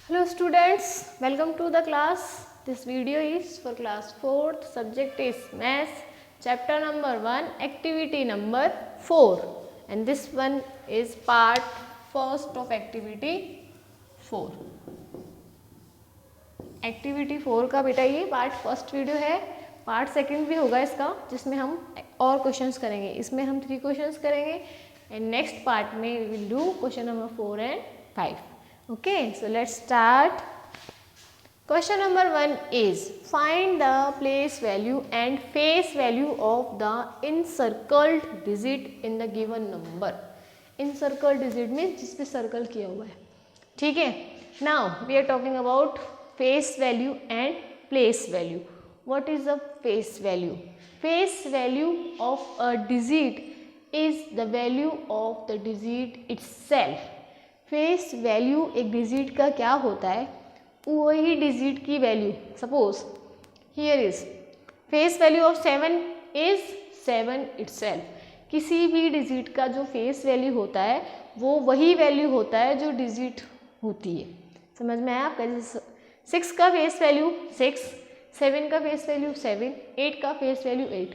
Hello students, welcome to the class. This video is for class 4th, subject is maths, chapter number 1, activity number 4, and this one is part first of activity 4. Activity 4 का बेटा ये part first video है, part second भी होगा इसका जिसमें हम और क्वेश्चंस करेंगे. इसमें हम 3 क्वेश्चंस करेंगे एंड नेक्स्ट पार्ट में we will do question number 4 and 5. Okay, so let's start. Question number 1 is find the place value and face value of the encircled digit in the given number. Encircled digit means जिस पे circle किया हुआ है. ठीक है. Now we are talking about face value and place value. What is the face value? Face value of a digit is the value of the digit itself. Face value एक digit का क्या होता है, वही डिजिट की value. Suppose here is face value of 7 is 7 itself. किसी भी digit का जो फेस वैल्यू होता है वो वही वैल्यू होता है जो डिजिट होती है. समझ में आया आपका? जैसे 6 का फेस वैल्यू 6, 7 का फेस वैल्यू 7, 8 का फेस वैल्यू 8.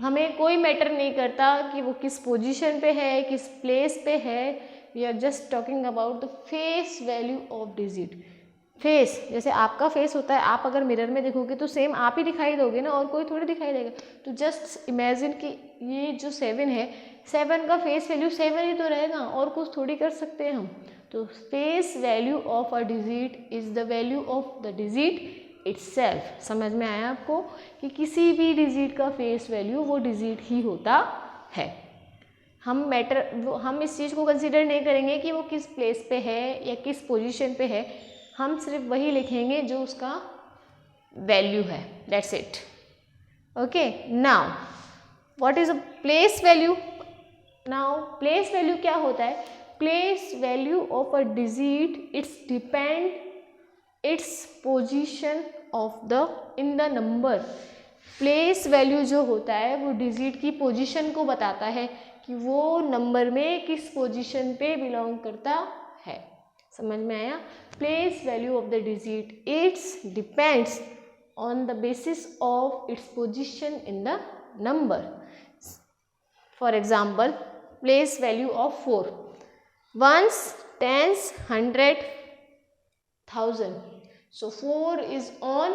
हमें कोई मैटर नहीं करता कि वो किस पोजीशन पे है, किस प्लेस पे है. We are just talking about the face value of digit. Face जैसे आपका फेस होता है, आप अगर मिरर में देखोगे तो सेम आप ही दिखाई दोगे ना, और कोई थोड़ी दिखाई देगा. तो जस्ट इमेजिन कि ये जो 7 है, 7 का फेस वैल्यू 7 ही तो रहेगा, और कुछ थोड़ी कर सकते हैं हम. तो face value of a digit is the value of the digit itself. समझ में आया आपको कि किसी भी डिजिट का फेस वैल्यू वो डिजिट ही होता है. हम इस चीज़ को कंसीडर नहीं करेंगे कि वो किस प्लेस पे है या किस पोजीशन पे है. हम सिर्फ वही लिखेंगे जो उसका वैल्यू है. That's it. Okay. Now what is a place value? Now place value क्या होता है? Place value of a digit it's depend its position of the in the number. Place value जो होता है वो डिजिट की पोजीशन को बताता है कि वो नंबर में किस पोजीशन पे बिलोंग करता है. समझ में आया? Place value of the digit it's depends on the basis of its position in the number. For example place value of 4, 1s, 10s, 100, 1000. So 4 is on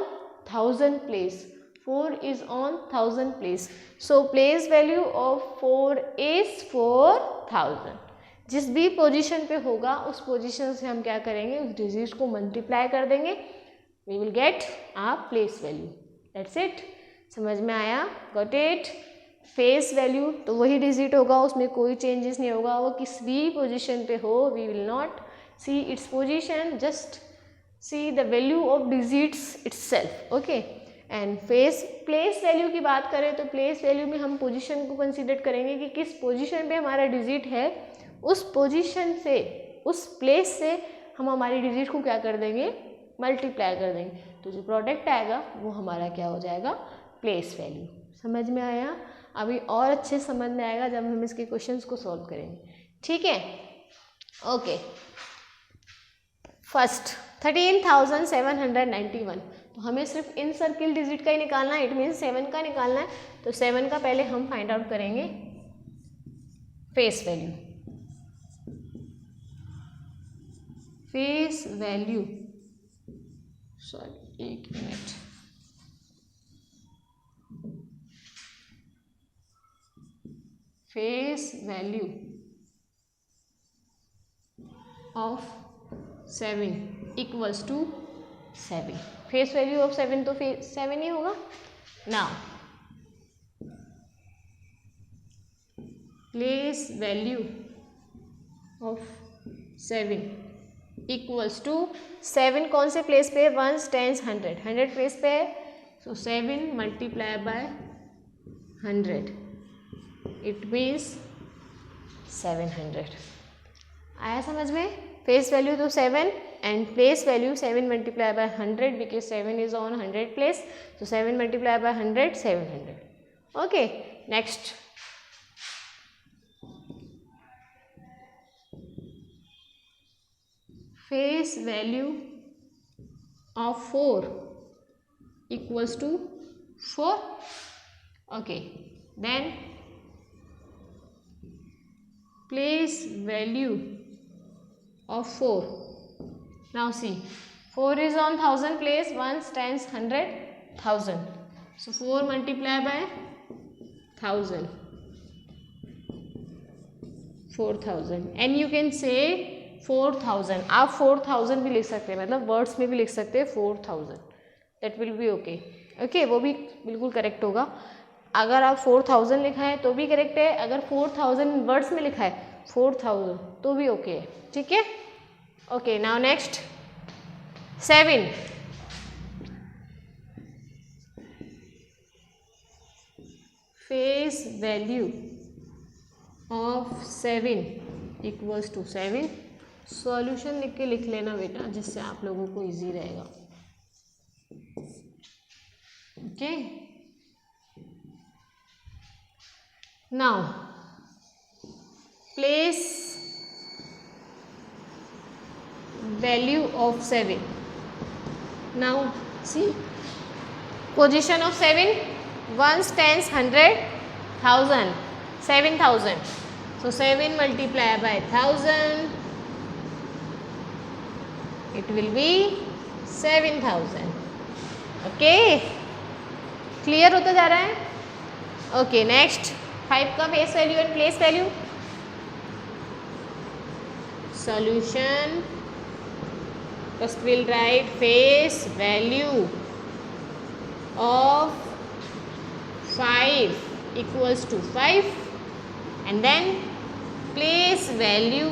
1000 place. 4 is on 1000 place. So place value of 4 is 4000. जिस भी position पे होगा उस position से हम क्या करेंगे, उस डिजिट को मल्टीप्लाई कर देंगे. We will get a place value. That's it. समझ में आया? Got it. फेस वैल्यू तो वही डिजिट होगा, उसमें कोई चेंजेस नहीं होगा. वो किस भी पोजीशन पे हो, we will not see its position, just see the value of digits itself. Okay. And place value की बात करें तो प्लेस वैल्यू में हम पोजीशन को कंसीडर करेंगे कि किस पोजीशन पे हमारा डिजिट है. उस पोजीशन से, उस प्लेस से हम हमारी डिजिट को क्या कर देंगे, मल्टीप्लाई कर देंगे. तो जो प्रोडक्ट आएगा वो हमारा क्या हो जाएगा, प्लेस वैल्यू. समझ में आया? अभी और अच्छे समझ में आएगा जब हम इसके क्वेश्चंस को सॉल्व करेंगे. ठीक है. ओके. फर्स्ट 13,791. तो हमें सिर्फ इन सर्किल डिजिट का ही निकालना है. इट मीन्स 7 का निकालना है. तो 7 का पहले हम फाइंड आउट करेंगे face value. Face value, sorry एक minute. Face value of 7 equals to 7. Face value of 7 तो 7 ही होगा. Now place value of 7 equals to 7 कौन से प्लेस पे है, 1s, 10s, 100. 100 प्लेस पे है. सो 7 मल्टीप्लाई बाय 100, इट मीन्स 700. आया समझ में? फेस वैल्यू तो 7 and place value 7 multiplied by 100 because 7 is on 100 place. So 7 multiplied by 100, 700. Okay. Next. Face value of 4 equals to 4. Okay, then place value of 4. Now see, 4 is on 1000 place, 1 tens 100, 1000. So 4 multiply by 1000, 4000, and you can say 4000. आप 4000 भी लिख सकते हैं, मतलब words में भी लिख सकते हैं 4000. That will be okay. Okay, वो भी बिल्कुल करेक्ट होगा. अगर आप 4000 लिखा है तो भी करेक्ट है, अगर 4000 वर्ड्स में लिखा है 4000 तो भी ओके है. ठीक है. Okay, now next 7. Face value of 7 equals to 7. Solution लिख के लिख लेना बेटा, जिससे आप लोगों को इजी रहेगा. Okay, now place value of 7. Now see, position of 7, 1 tens 100, 1000, 7000. So 7 multiply by 1000, it will be 7000. Okay, clear होता जा रहा है. ओके, नेक्स्ट 5 का face value and place value. Solution, first will write face value of 5 equals to 5, and then place value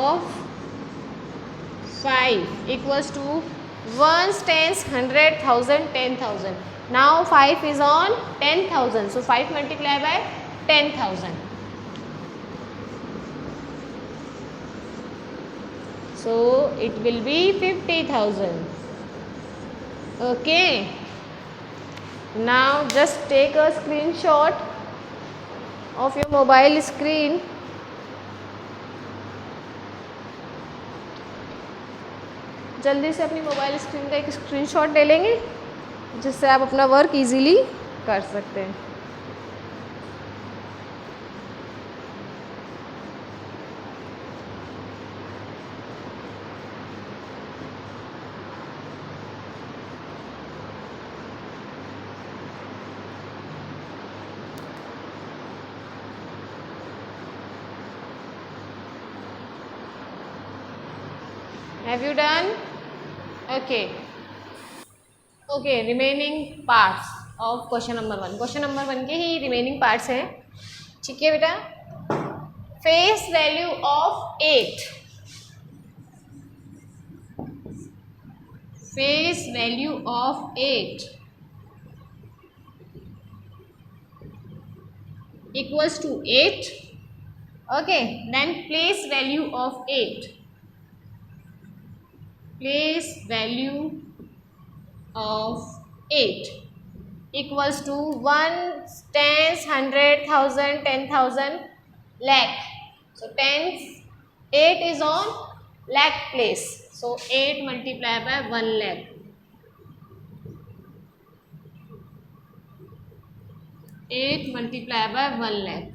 of 5 equals to 1 tens 100, 1000, 10,000. Now 5 is on 10,000, so 5 multiply by 10,000. So it will be 50,000. Okay. Now just take a screenshot of your mobile screen. जल्दी से अपनी mobile screen का एक screenshot ले लेंगे, जिससे आप अपना वर्क इजीली कर सकते हैं. Have you done? Okay. Okay, remaining parts of question number 1. Question number 1 के ही remaining parts हैं. ठीक है बेटा. Face value of 8. Face value of 8 equals to 8. Okay, then place value of 8. Place value of 8 equals to 1 tens 100, 1000, 10,000, lakh. So 8 is on lakh place. So 8 multiply by 1 lakh. 8 multiply by 1 lakh.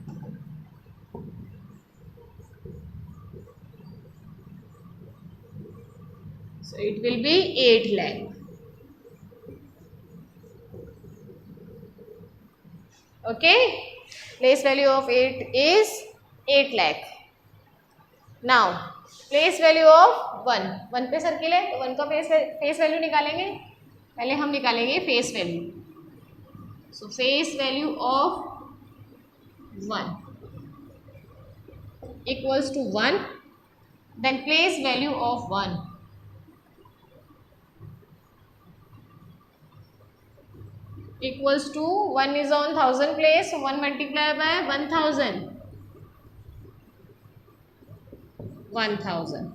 So it will be 8 lakh. Okay, place value of 8 is 8 lakh. Now place value of 1. 1 पे circle है तो 1 का face value निकालेंगे. पहले हम निकालेंगे face value. So face value of 1 equals to 1. Then place value of 1 equals to 1 is on 1000 place, so 1 multiply by 1000. 1000.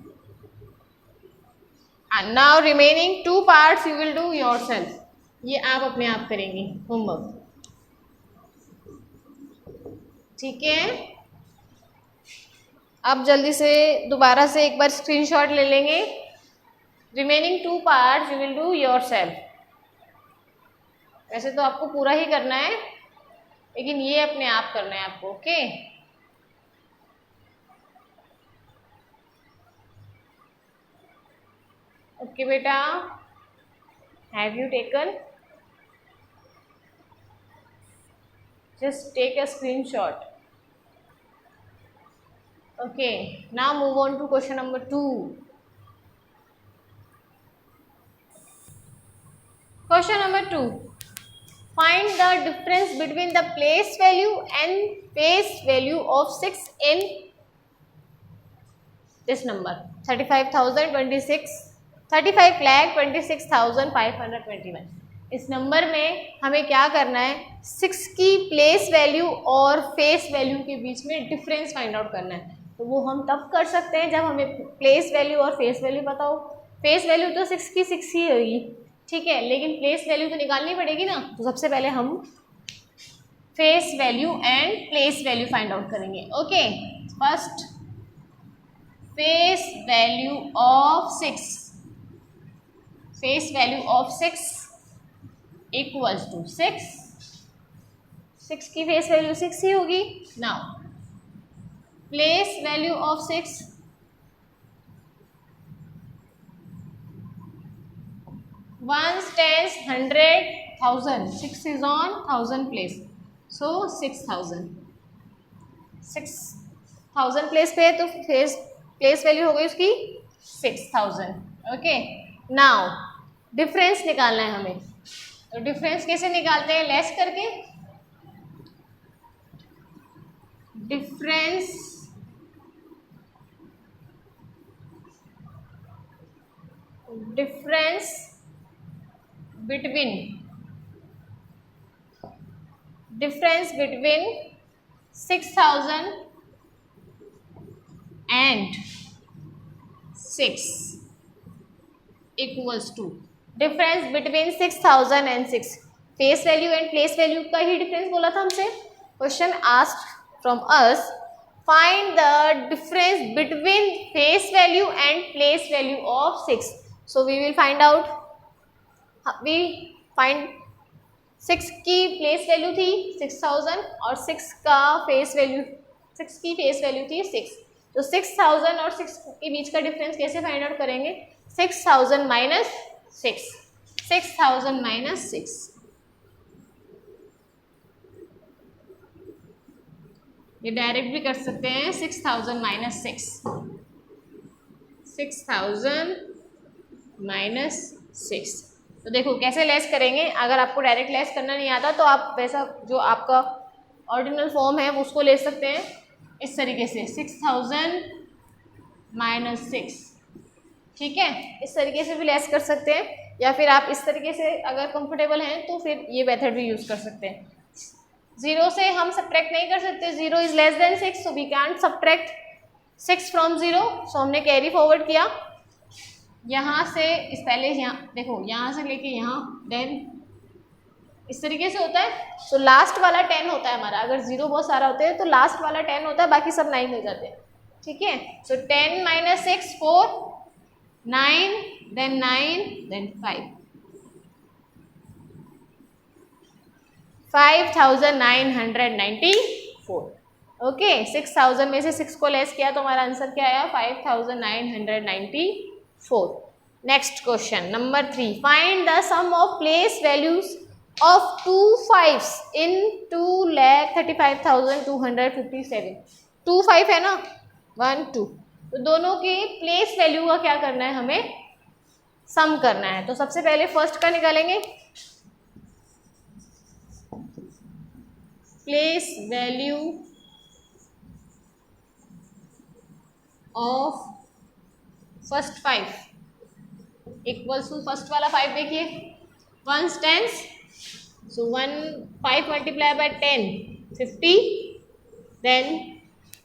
And now remaining 2 parts you will do yourself. ये आप अपने आप करेंगे होमवर्क. ठीक है. अब जल्दी से दोबारा से एक बार स्क्रीनशॉट ले लेंगे। Remaining 2 parts you will do yourself. वैसे तो आपको पूरा ही करना है, लेकिन ये अपने आप करना है आपको। ओके, ओके बेटा, have you taken? Just take a screenshot. Okay, now move on to question number 2. Question number 2. Find the difference between the place value and face value of 6 in this number 35,26,521। इस number में हमें क्या करना है, 6 की place value और face value के बीच में डिफरेंस फाइंड आउट करना है। तो वो हम तब कर सकते हैं जब हमें प्लेस वैल्यू और फेस वैल्यू पता हो। फेस वैल्यू तो 6 की 6 ही होगी, ठीक है, लेकिन प्लेस वैल्यू तो निकालनी पड़ेगी ना। तो सबसे पहले हम face value and place value find out करेंगे। Okay, first face value of 6, face value of 6 equals to 6 की फेस वैल्यू 6 ही होगी। Now place value of 6 1s 10s 100 1000, 6 is on 1000 place, so 6000 place पे है तो प्लेस वैल्यू हो गई उसकी 6000। ओके, नाउ डिफरेंस निकालना है हमें। तो डिफरेंस कैसे निकालते हैं, लेस करके। Difference between 6000 and 6 equals to difference between 6000 and 6। Face value and place value का ही डिफरेंस बोला था हमसे। Question asked from us, find the difference between face value and place value of 6। So we will find out, we find 6 की place value थी 6000 और 6 का face value, 6 की फेस वैल्यू थी 6। तो 6000 और 6 के बीच का डिफरेंस कैसे फाइंड आउट करेंगे, 6000 माइनस 6, 6000 माइनस 6। ये डायरेक्ट भी कर सकते हैं, 6000 माइनस 6, 6000 माइनस 6। तो देखो कैसे लेस करेंगे। अगर आपको डायरेक्ट लेस करना नहीं आता तो आप वैसा जो आपका ऑर्डिनल फॉर्म है उसको ले सकते हैं इस तरीके से, 6000 माइनस 6, ठीक है, इस तरीके से भी लेस कर सकते हैं। या फिर आप इस तरीके से अगर कंफर्टेबल हैं तो फिर ये मेथड भी यूज़ कर सकते हैं। 0 से हम सब्ट्रैक्ट नहीं कर सकते, 0 is less than 6, so we can't subtract 6 from 0। So हमने कैरी फॉरवर्ड किया, यहाँ से इस पहले यहाँ देखो, यहाँ से लेके यहाँ, देन इस तरीके से होता है। तो लास्ट वाला 10 होता है हमारा। अगर 0 बहुत सारा होते हैं तो लास्ट वाला 10 होता है, बाकी सब 9 हो जाते हैं, ठीक है। सो 10 माइनस 6 4, 9 देन 9 देन 5, 5994। ओके, 6000 में से 6 को लेस किया तो हमारा आंसर क्या आया, 5994। Next question number 3, find the sum of place values of 2 5s in 2,35,257। 2 5 है ना, 1 2, तो दोनों के प्लेस वैल्यू का क्या करना है, हमें सम करना है। तो सबसे पहले फर्स्ट का निकालेंगे, place value of first 5 equals to, first वाला 5 देखिए, 1s 10s, so 5 multiply by 10 50, then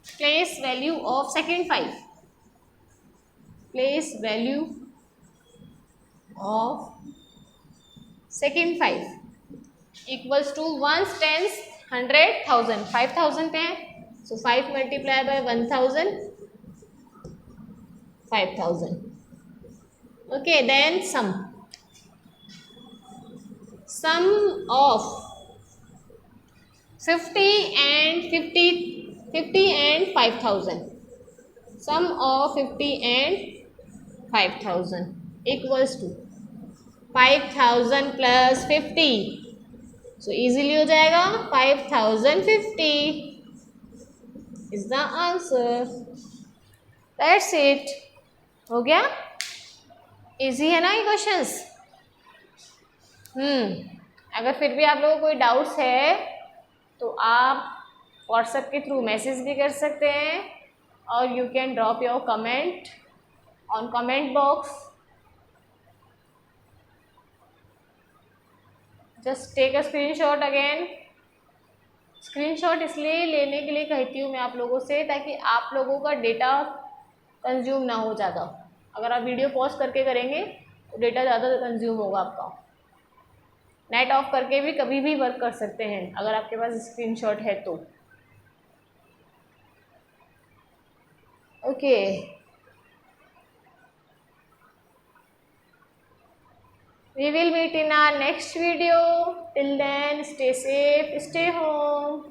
place value of second 5, place value of second 5 equals to 1s 10s 100 1000, 5000 पे है, so 5 multiply by 1000, 5000. Okay, then sum of 50 and 5000. Sum of 50 and 5000 equals to 5000 plus 50. So easily हो जाएगा 5050 is the answer. That's it. हो गया? Easy है ना ये questions? अगर फिर भी आप लोगों को कोई डाउट्स है तो आप व्हाट्सएप के थ्रू मैसेज भी कर सकते हैं और you can drop your comment on comment box. Just take a screenshot again. Screenshot इसलिए लेने के लिए कहती हूँ मैं आप लोगों से ताकि आप लोगों का डेटा कंज्यूम ना हो ज़्यादा. अगर आप वीडियो पॉज करके करेंगे तो डेटा ज़्यादा कंज्यूम होगा आपका. नेट ऑफ करके भी कभी भी वर्क कर सकते हैं अगर आपके पास स्क्रीनशॉट है तो. Okay. We will meet in our next video. Till then, stay safe, stay home.